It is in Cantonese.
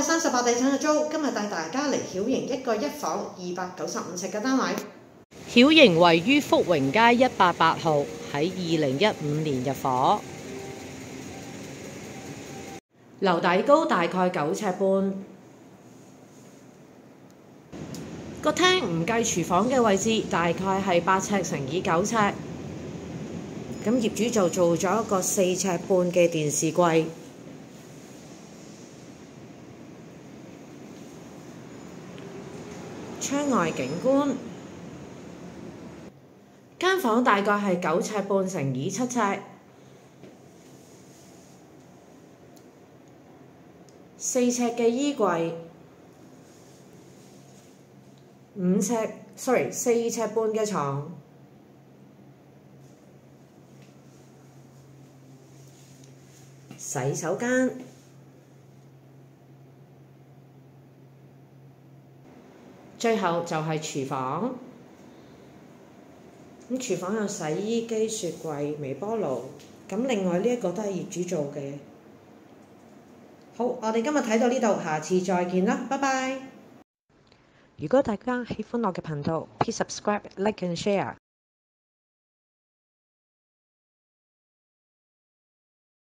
38地產嘅租，今日帶大家嚟曉盈一個一房295尺嘅單位。曉盈位於福榮街188號，喺2015年入伙，樓底高大概9尺半，個廳唔計廚房嘅位置，大概係8尺乘以9尺。咁業主就做咗一個4尺半嘅電視櫃，窗外景觀。間房大概係9尺半乘以7尺，4尺嘅衣櫃，4尺半嘅床，洗手間，最後就係廚房。咁廚房有洗衣機、雪櫃、微波爐。咁另外呢一個都係業主做嘅。好，我哋今日睇到呢度，下次再見啦，拜拜。如果大家喜歡我嘅頻道，please subscribe、like and share。